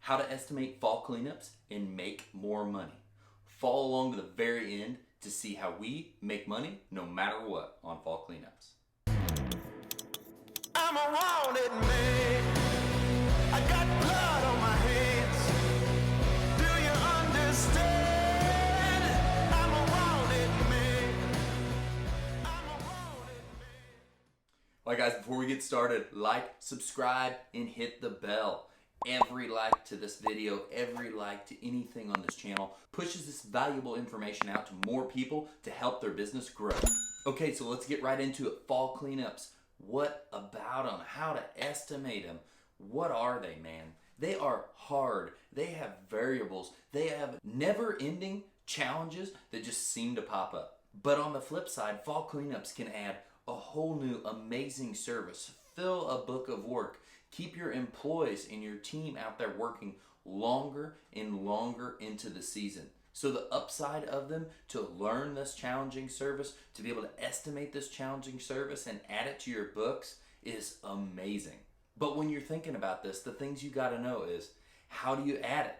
how to estimate fall cleanups and make more money. Follow along to the very end to see how we make money no matter what on fall cleanups. I'm a wanted man. I got blood on my hands. Do you understand? I'm a wanted man. I'm a wanted man. Alright guys, before we get started, like, subscribe, and hit the bell. Every like to this video, every like to anything on this channel pushes this valuable information out to more people to help their business grow. Okay, so let's get right into it. Fall cleanups. What about them? How to estimate them? What are they, man? They are hard. They have variables. They have never-ending challenges that just seem to pop up. But on the flip side, fall cleanups can add a whole new amazing service. Fill a book of work. Keep your employees and your team out there working longer and longer into the season. So the upside of them, to learn this challenging service, to be able to estimate this challenging service and add it to your books is amazing. But when you're thinking about this, the things you got to know is, how do you add it?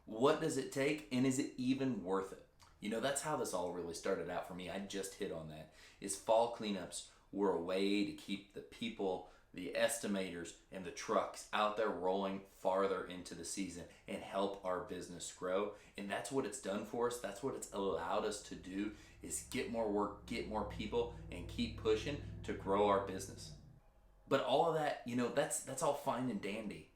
What does it take, and is it even worth it? You know, that's how this all really started out for me. I just hit on that. Is fall cleanups were a way to keep the people, the estimators, and the trucks out there rolling farther into the season and help our business grow. And that's what it's done for us. That's what it's allowed us to do, is get more work, get more people, and keep pushing to grow our business. But all of that, you know, that's all fine and dandy.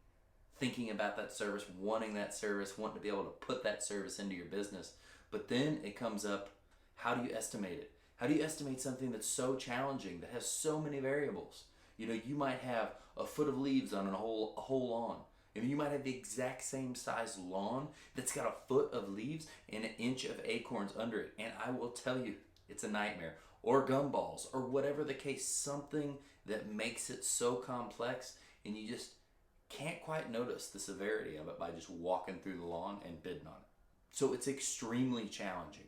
Thinking about that service, wanting to be able to put that service into your business. But then it comes up, how do you estimate it? How do you estimate something that's so challenging, that has so many variables? You know, you might have a foot of leaves on a whole lawn. And you might have the exact same size lawn that's got a foot of leaves and an inch of acorns under it. And I will tell you, it's a nightmare. Or gumballs, or whatever the case, something that makes it so complex and you just can't quite notice the severity of it by just walking through the lawn and bidding on it. So it's extremely challenging.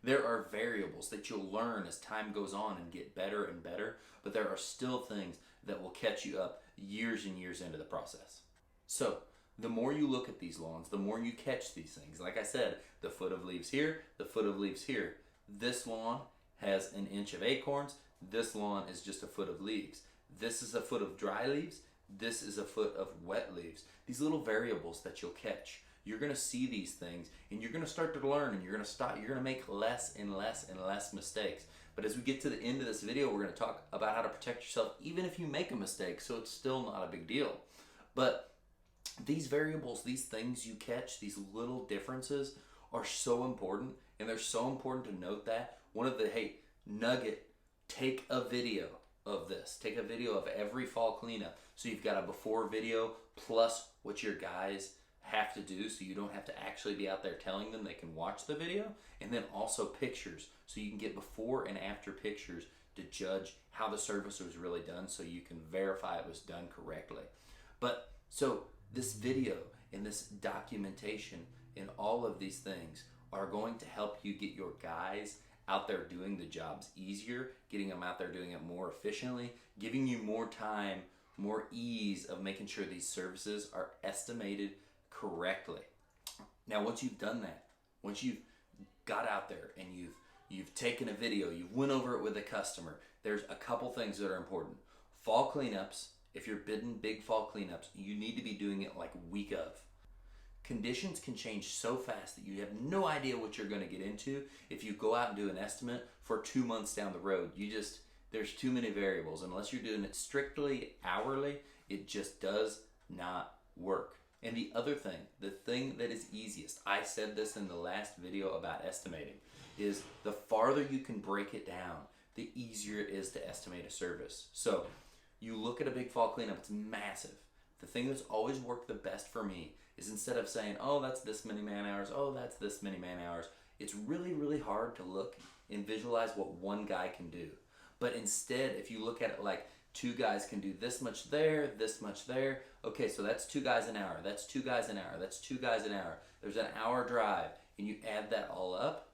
There are variables that you'll learn as time goes on and get better and better, but there are still things that will catch you up years and years into the process. So the more you look at these lawns, the more you catch these things. Like I said, the foot of leaves here, the foot of leaves here. This lawn has an inch of acorns. This lawn is just a foot of leaves. This is a foot of dry leaves. This is a foot of wet leaves. These little variables that you'll catch. You're going to see these things and you're going to start to learn, and you're going to make less and less and less mistakes. But as we get to the end of this video, we're going to talk about how to protect yourself even if you make a mistake, so it's still not a big deal. But these variables, these things you catch, these little differences are so important, and they're so important to note that. One of the, nugget, take a video of this. Take a video of every fall cleanup. So you've got a before video plus what your guys have to do, so you don't have to actually be out there telling them. They can watch the video, and then also pictures, so you can get before and after pictures to judge how the service was really done, so you can verify it was done correctly. But so this video and this documentation and all of these things are going to help you get your guys out there doing the jobs easier, getting them out there doing it more efficiently, giving you more time, more ease of making sure these services are estimated correctly. Now, once you've done that, once you've got out there and you've taken a video, you've went over it with a customer, there's a couple things that are important. Fall cleanups, if you're bidding big fall cleanups, you need to be doing it like week of. Conditions can change so fast that you have no idea what you're going to get into if you go out and do an estimate for 2 months down the road. There's too many variables. Unless you're doing it strictly hourly, it just does not work. And the other thing, the thing that is easiest, I said this in the last video about estimating, is the farther you can break it down, the easier it is to estimate a service. So you look at a big fall cleanup, it's massive. The thing that's always worked the best for me is, instead of saying, oh, that's this many man hours, oh, that's this many man hours, it's really, really hard to look and visualize what one guy can do. But instead, if you look at it like, 2 guys can do this much there, okay, so that's 2 guys an hour, that's 2 guys an hour, that's 2 guys an hour, there's an hour drive, and you add that all up,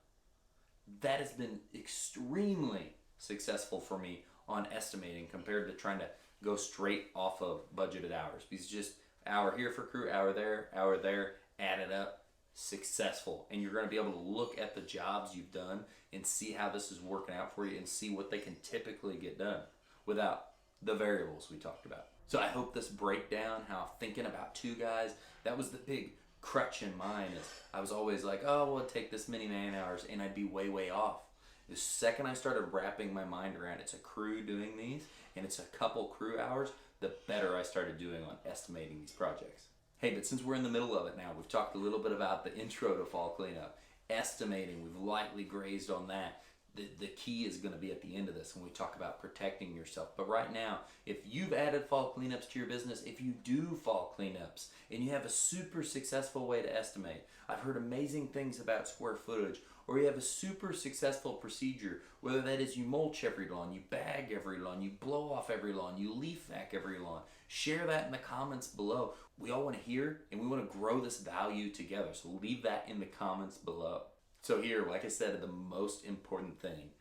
that has been extremely successful for me on estimating compared to trying to go straight off of budgeted hours, because just Hour here for crew, hour there, add it up, successful. And you're going to be able to look at the jobs you've done and see how this is working out for you and see what they can typically get done without the variables we talked about. So I hope this breakdown, how thinking about two guys, that was the big crutch in mine. Is I was always like, oh, well, it'll take this many man hours, and I'd be way off. The second I started wrapping my mind around it's a crew doing these, and it's a couple crew hours, the better I started doing on estimating these projects. Hey, but since we're in the middle of it now, we've talked a little bit about the intro to fall cleanup. Estimating, we've lightly grazed on that. The key is going to be at the end of this when we talk about protecting yourself. But right now, if you've added fall cleanups to your business, if you do fall cleanups and you have a super successful way to estimate, I've heard amazing things about square footage, or you have a super successful procedure, whether that is you mulch every lawn, you bag every lawn, you blow off every lawn, you leaf vac every lawn. Share that in the comments below. We all want to hear and we want to grow this value together. So leave that in the comments below. So here, like I said, the most important thing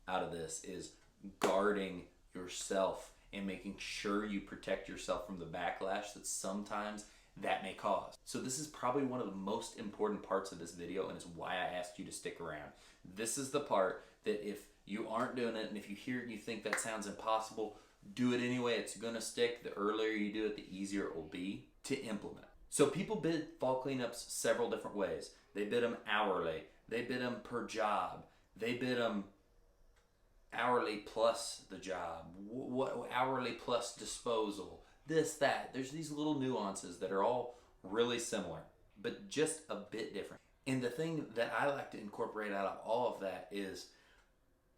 out of this is guarding yourself and making sure you protect yourself from the backlash that sometimes that may cause. So this is probably one of the most important parts of this video, and it's why I asked you to stick around. This is the part that if you aren't doing it and if you hear it and you think that sounds impossible, do it anyway. It's gonna stick. The earlier you do it, the easier it will be to implement. So people bid fall cleanups several different ways. They bid them hourly. They bid them per job. They bid them hourly plus the job. Hourly plus disposal. This, that. There's these little nuances that are all really similar, but just a bit different. And the thing that I like to incorporate out of all of that is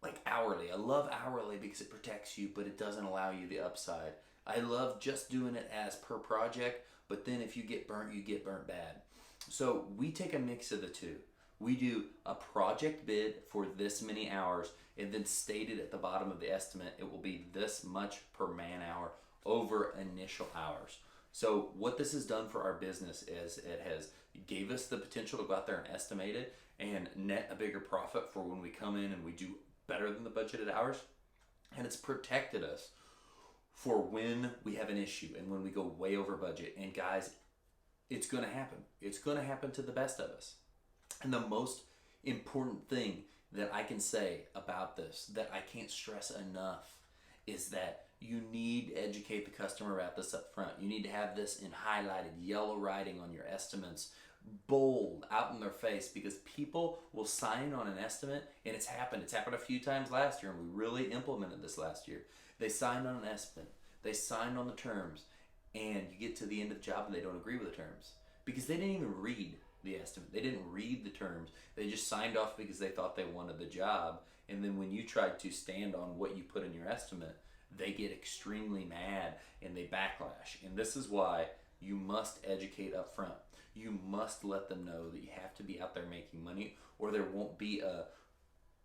like hourly. I love hourly because it protects you, but it doesn't allow you the upside. I love just doing it as per project, but then if you get burnt, you get burnt bad. So we take a mix of the two. We do a project bid for this many hours, and then stated at the bottom of the estimate, it will be this much per man hour over initial hours. So what this has done for our business is it has gave us the potential to go out there and estimate it and net a bigger profit for when we come in and we do better than the budgeted hours. And it's protected us for when we have an issue and when we go way over budget. And guys, it's going to happen. It's going to happen to the best of us. And the most important thing that I can say about this, that I can't stress enough, is that you need to educate the customer about this up front. You need to have this in highlighted yellow writing on your estimates, bold, out in their face, because people will sign on an estimate, and it's happened. It's happened a few times last year, and we really implemented this last year. They signed on an estimate. They signed on the terms, and you get to the end of the job and they don't agree with the terms because they didn't even read the estimate. They didn't read the terms. They just signed off because they thought they wanted the job. And then when you tried to stand on what you put in your estimate, they get extremely mad and they backlash. And this is why you must educate up front. You must let them know that you have to be out there making money, or there won't be a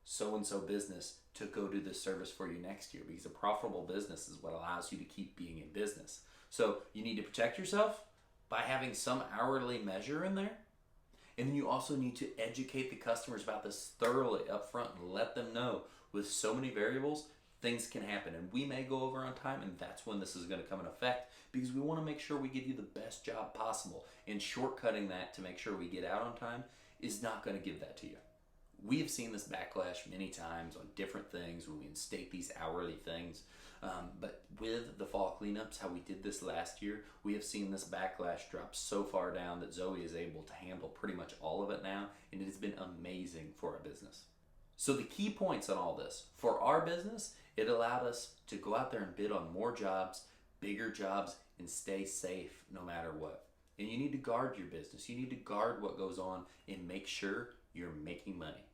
so-and-so business to go do this service for you next year, because a profitable business is what allows you to keep being in business. So you need to protect yourself by having some hourly measure in there. And then you also need to educate the customers about this thoroughly up front and let them know with so many variables, things can happen. And we may go over on time, and that's when this is going to come in effect, because we want to make sure we give you the best job possible. And shortcutting that to make sure we get out on time is not going to give that to you. We have seen this backlash many times on different things when we instate these hourly things. But with the fall cleanups, how we did this last year, we have seen this backlash drop so far down that Zoe is able to handle pretty much all of it now, and it has been amazing for our business. So the key points on all this, for our business, it allowed us to go out there and bid on more jobs, bigger jobs, and stay safe no matter what. And you need to guard your business. You need to guard what goes on and make sure you're making money.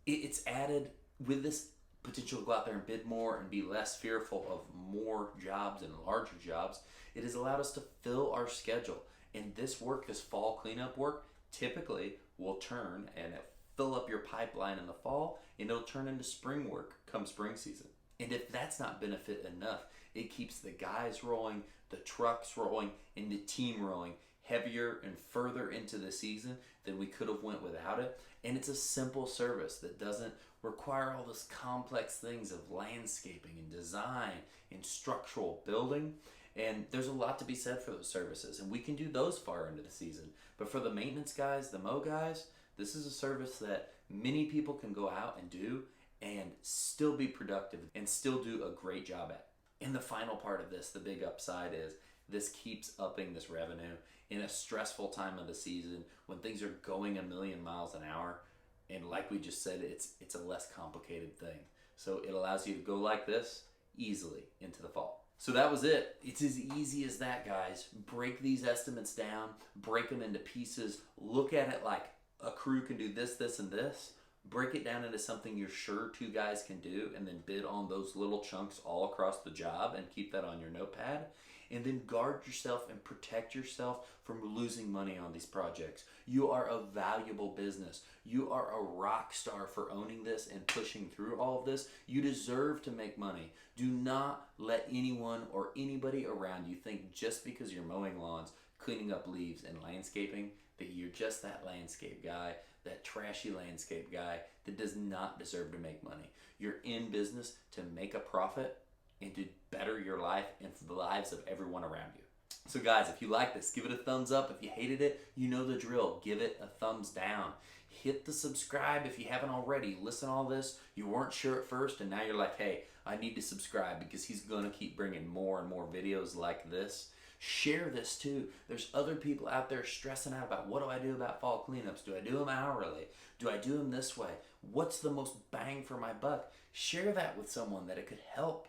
It's added with this potential to go out there and bid more and be less fearful of more jobs and larger jobs. It has allowed us to fill our schedule. And this work, this fall cleanup work, typically will turn and fill up your pipeline in the fall, and it'll turn into spring work come spring season. And if that's not benefit enough, it keeps the guys rolling, the trucks rolling, and the team rolling heavier and further into the season than we could have went without it. And it's a simple service that doesn't require all this complex things of landscaping and design and structural building. And there's a lot to be said for those services, and we can do those far into the season. But for the maintenance guys, the mow guys, this is a service that many people can go out and do and still be productive and still do a great job at. And the final part of this, the big upside, is this keeps upping this revenue in a stressful time of the season when things are going a million miles an hour. And like we just said, it's a less complicated thing. So it allows you to go like this easily into the fall. So that was it. It's as easy as that, guys. Break these estimates down, break them into pieces, look at it like a crew can do this, this, and this. Break it down into something you're sure two guys can do, and then bid on those little chunks all across the job and keep that on your notepad. And then guard yourself and protect yourself from losing money on these projects. You are a valuable business. You are a rock star for owning this and pushing through all of this. You deserve to make money. Do not let anyone or anybody around you think just because you're mowing lawns, cleaning up leaves, and landscaping that you're just that landscape guy, that trashy landscape guy that does not deserve to make money. You're in business to make a profit and to better your life and the lives of everyone around you. So guys, if you like this, give it a thumbs up. If you hated it, you know the drill. Give it a thumbs down. Hit the subscribe if you haven't already. Listen to all this. You weren't sure at first, and now you're like, hey, I need to subscribe because he's going to keep bringing more and more videos like this. Share this too. There's other people out there stressing out about, what do I do about fall cleanups? Do I do them hourly? Do I do them this way? What's the most bang for my buck? Share that with someone that it could help.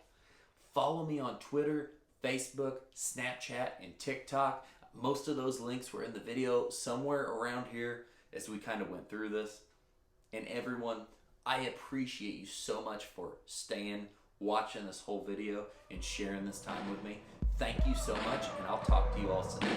Follow me on Twitter, Facebook, Snapchat, and TikTok. Most of those links were in the video somewhere around here as we kind of went through this. And everyone, I appreciate you so much for staying, watching this whole video, and sharing this time with me. Thank you so much, and I'll talk to you all soon.